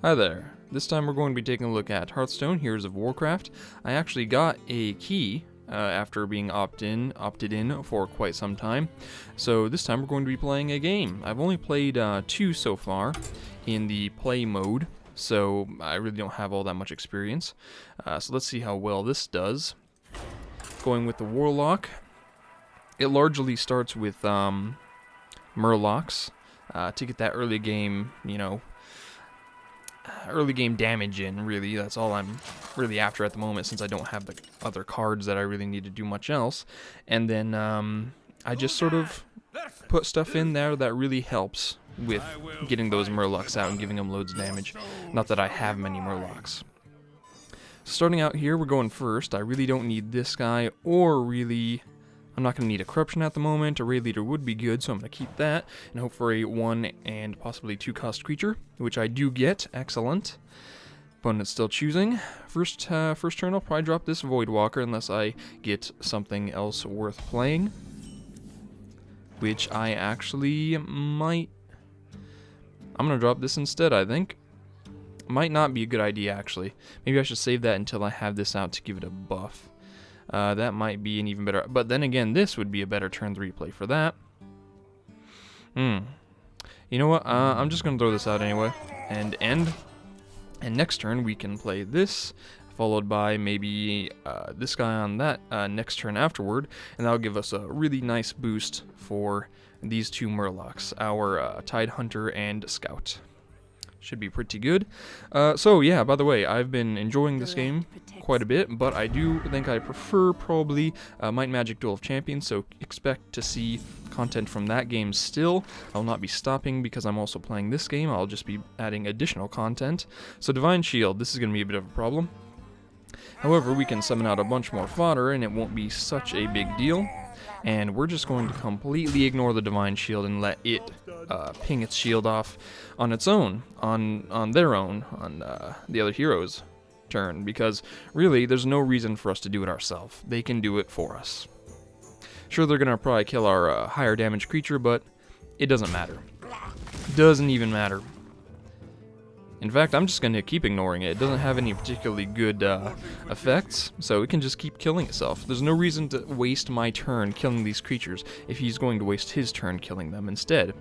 Hi there. This time we're going to be taking a look at Hearthstone, Heroes of Warcraft. I actually got a key after being opted in for quite some time. So this time we're going to be playing a game. I've only played 2 so far in the play mode, so I really don't have all that much experience. So let's see how well this does. Going with the Warlock. It largely starts with Murlocs to get that early game, early game damage in, really. That's all I'm really after at the moment, since I don't have the other cards that I really need to do much else. And then I just sort of put stuff in there that really helps with getting those Murlocs out and giving them loads of damage. Not that I have many Murlocs. Starting out here, we're going first. I really don't need this guy, or really... I'm not going to need a Corruption at the moment. A Raid Leader would be good, so I'm going to keep that and hope for a 1 and possibly 2 cost creature, which I do get. Excellent. Opponent's still choosing. First turn, I'll probably drop this Voidwalker unless I get something else worth playing, which I actually might. I'm going to drop this instead, I think. Might not be a good idea, actually. Maybe I should save that until I have this out to give it a buff. That might be an even better... But then again, this would be a better turn 3 play for that. You know what? I'm just going to throw this out anyway. And end. And next turn, we can play this, followed by maybe this guy on that next turn afterward. And that'll give us a really nice boost for these 2 Murlocs, our Tide Hunter and Scout. Should be pretty good. So yeah, by the way, I've been enjoying this game quite a bit, but I do think I prefer probably Might and Magic Duel of Champions, so expect to see content from that game still. I'll not be stopping because I'm also playing this game. I'll just be adding additional content. So Divine Shield, this is going to be a bit of a problem. However, we can summon out a bunch more fodder and it won't be such a big deal. And we're just going to completely ignore the Divine Shield and let it ping its shield off on its own, on their own, on the other hero's turn, because really there's no reason for us to do it ourselves. They can do it for us. Sure, they're going to probably kill our higher damage creature, but it doesn't matter. Doesn't even matter. In fact, I'm just going to keep ignoring it. It doesn't have any particularly good effects, so it can just keep killing itself. There's no reason to waste my turn killing these creatures if he's going to waste his turn killing them instead.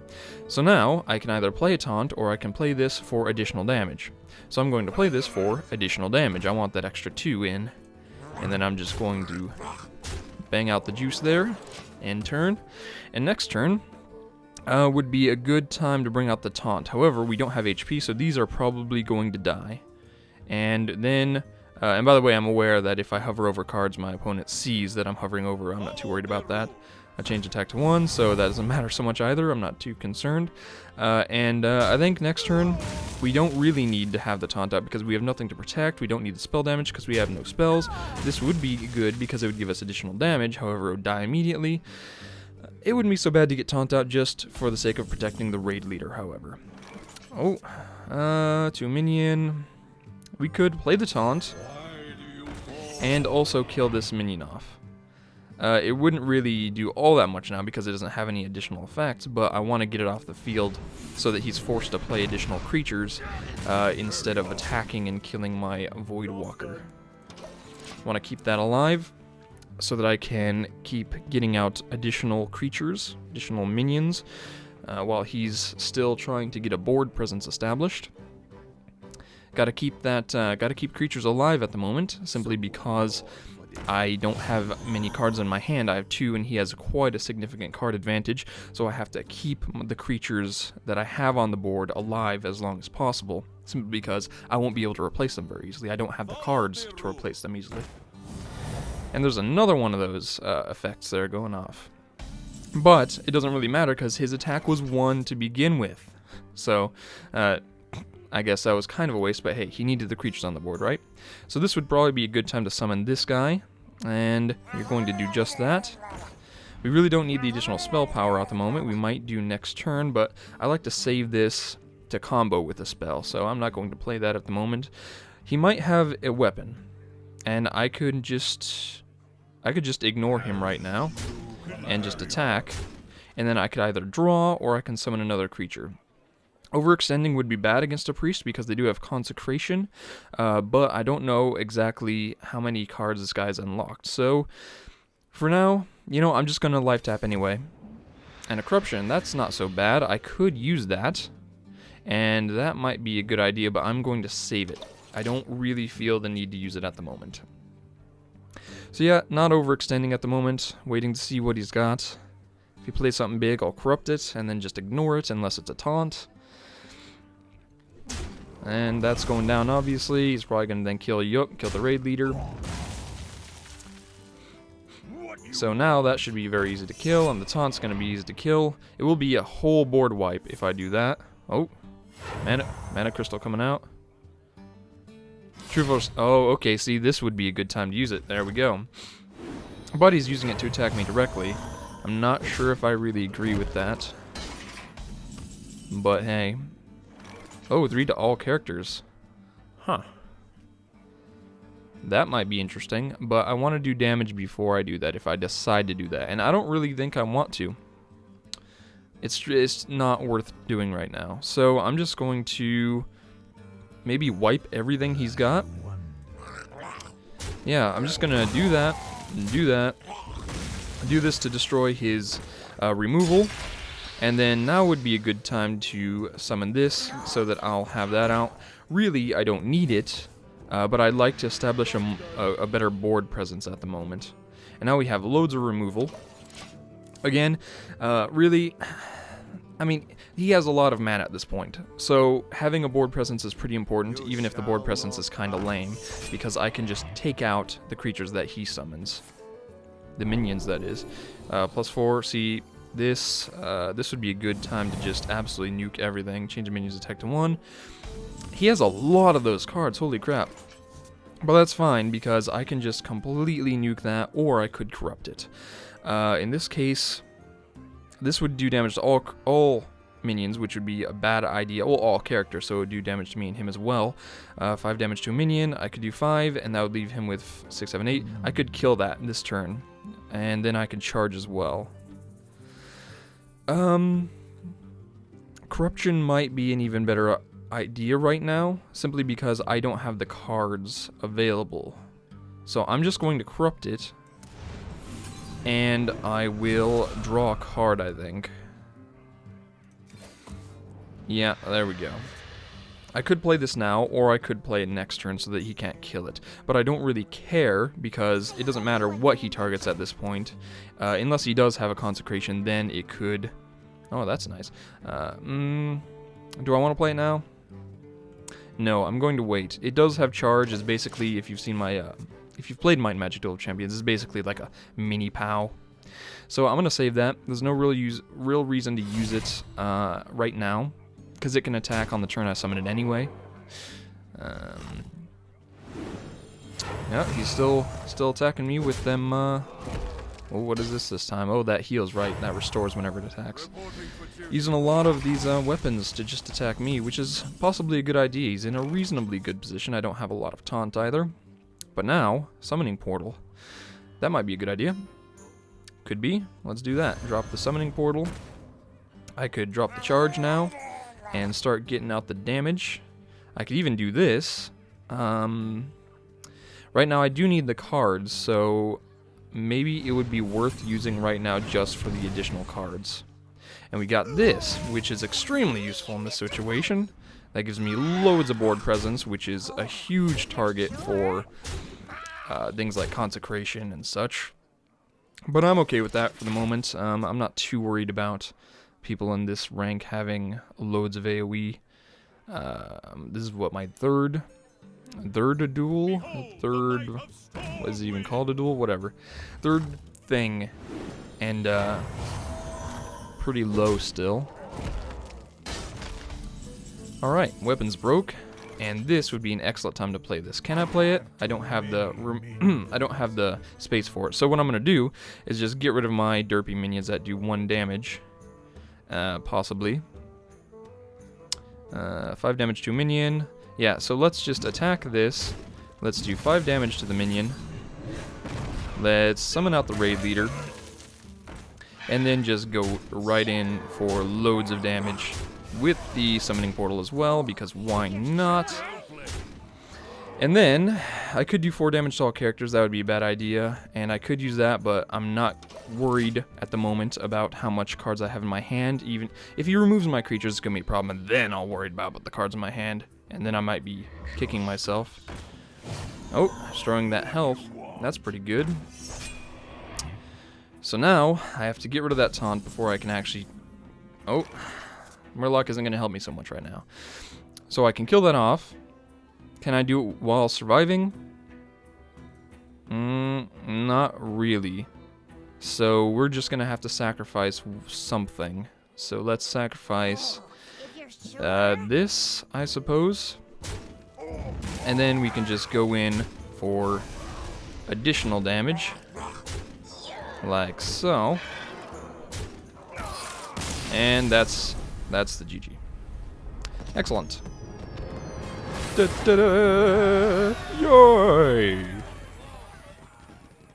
So now, I can either play a taunt, or I can play this for additional damage. So I'm going to play this for additional damage. I want that extra 2 in, and then I'm just going to bang out the juice there, end turn, and next turn, would be a good time to bring out the taunt. However, we don't have HP, so these are probably going to die. And then, and by the way, I'm aware that if I hover over cards my opponent sees that I'm hovering over. I'm not too worried about that. I change attack to 1, so that doesn't matter so much either. I'm not too concerned. I think next turn, we don't really need to have the taunt out because we have nothing to protect. We don't need the spell damage because we have no spells. This would be good because it would give us additional damage. However, it would die immediately. It wouldn't be so bad to get taunt out just for the sake of protecting the raid leader, however. Oh, to a minion. We could play the taunt and also kill this minion off. It wouldn't really do all that much now because it doesn't have any additional effects, but I want to get it off the field so that he's forced to play additional creatures instead of attacking and killing my Voidwalker. I want to keep that alive so that I can keep getting out additional creatures, additional minions, while he's still trying to get a board presence established. Gotta keep creatures alive at the moment, simply because I don't have many cards in my hand. I have 2, and he has quite a significant card advantage, so I have to keep the creatures that I have on the board alive as long as possible, simply because I won't be able to replace them very easily. I don't have the cards to replace them easily. And there's another one of those effects that are going off. But it doesn't really matter because his attack was 1 to begin with. So I guess that was kind of a waste, but hey, he needed the creatures on the board, right? So this would probably be a good time to summon this guy. And you're going to do just that. We really don't need the additional spell power at the moment. We might do next turn, but I like to save this to combo with a spell. So I'm not going to play that at the moment. He might have a weapon. And I could just ignore him right now and just attack, and then I could either draw or I can summon another creature. Overextending would be bad against a priest because they do have consecration, but I don't know exactly how many cards this guy's unlocked. So for now, you know, I'm just going to life tap anyway. And a corruption, that's not so bad. I could use that, and that might be a good idea, but I'm going to save it. I don't really feel the need to use it at the moment. So yeah, not overextending at the moment, waiting to see what he's got. If he plays something big, I'll corrupt it, and then just ignore it unless it's a taunt. And that's going down, obviously. He's probably going to then kill Yuk, kill the raid leader. So now that should be very easy to kill, and the taunt's going to be easy to kill. It will be a whole board wipe if I do that. Oh, mana crystal coming out. True Force. Oh, okay, see, this would be a good time to use it. There we go. But he's using it to attack me directly. I'm not sure if I really agree with that. But hey. Oh, 3 to all characters. Huh. That might be interesting, but I want to do damage before I do that, if I decide to do that. And I don't really think I want to. It's not worth doing right now. So I'm just going to maybe wipe everything he's got. Yeah, I'm just going to do that, and do that. Do this to destroy his removal. And then now would be a good time to summon this so that I'll have that out. Really, I don't need it, but I'd like to establish a better board presence at the moment. And now we have loads of removal. Again, really, I mean, he has a lot of mana at this point. So having a board presence is pretty important, even if the board presence is kind of lame, because I can just take out the creatures that he summons. The minions, that is. +4, see... This would be a good time to just absolutely nuke everything. Change the minion's attack to 1. He has a lot of those cards, holy crap. But that's fine, because I can just completely nuke that, or I could corrupt it. In this case, this would do damage to all minions, which would be a bad idea. Well, all characters, so it would do damage to me and him as well. 5 damage to a minion, I could do 5, and that would leave him with 6, 7, 8. I could kill that this turn, and then I could charge as well. Corruption might be an even better idea right now, simply because I don't have the cards available. So I'm just going to corrupt it, and I will draw a card, I think. Yeah, there we go. I could play this now, or I could play it next turn so that he can't kill it. But I don't really care, because it doesn't matter what he targets at this point. Unless he does have a consecration, then it could... Oh, that's nice. Do I want to play it now? No, I'm going to wait. It does have charge. It's basically, if you've seen my... if you've played Might and Magic Duel of Champions, it's basically like a mini POW. So I'm going to save that. There's no real reason to use it right now, because it can attack on the turn I summon it anyway. Yeah, he's still attacking me with them. Oh, what is this time? Oh, that heals, right? That restores whenever it attacks. Using a lot of these weapons to just attack me, which is possibly a good idea. He's in a reasonably good position. I don't have a lot of taunt either. But now, summoning portal. That might be a good idea. Could be. Let's do that. Drop the summoning portal. I could drop the charge now and start getting out the damage. I could even do this. Right now I do need the cards, so maybe it would be worth using right now just for the additional cards. And we got this, which is extremely useful in this situation. That gives me loads of board presence, which is a huge target for things like consecration and such. But I'm okay with that for the moment. I'm not too worried about people in this rank having loads of AoE. This is what, my third duel? What is it even called, a duel? Whatever. Third thing. And pretty low still. Alright, weapons broke. And this would be an excellent time to play this. Can I play it? I don't have the I don't have the space for it. So what I'm going to do is just get rid of my derpy minions that do 1 damage. Possibly. 5 damage to a minion. Yeah, so let's just attack this. Let's do 5 damage to the minion. Let's summon out the raid leader. And then just go right in for loads of damage. with the summoning portal as well, because why not? And then, I could do 4 damage to all characters, that would be a bad idea, and I could use that, but I'm not worried at the moment about how much cards I have in my hand. Even if he removes my creatures, it's going to be a problem, and then I'll worry about the cards in my hand, and then I might be kicking myself. Oh, destroying that health, that's pretty good. So now, I have to get rid of that taunt before I can actually... Oh, Warlock isn't going to help me so much right now. So I can kill that off. Can I do it while surviving? Not really. So we're just gonna have to sacrifice something. So let's sacrifice this, I suppose. And then we can just go in for additional damage. Like so. And that's the GG. Excellent. Da, da, da. Yay!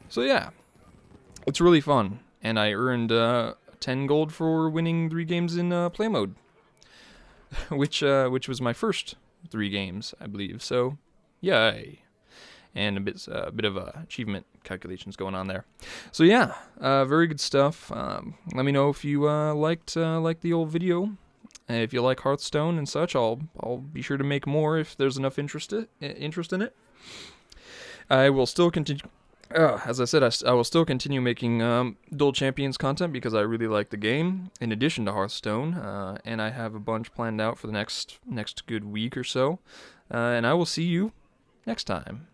So yeah, it's really fun, and I earned 10 gold for winning 3 games in play mode, which was my first 3 games, I believe. So, yay! And a bit of achievement calculations going on there. So yeah, very good stuff. Let me know if you liked the old video. If you like Hearthstone and such, I'll be sure to make more if there's enough interest in it. I will still continue, as I said, I will still continue making Duel Champions content because I really like the game, in addition to Hearthstone, and I have a bunch planned out for the next good week or so, and I will see you next time.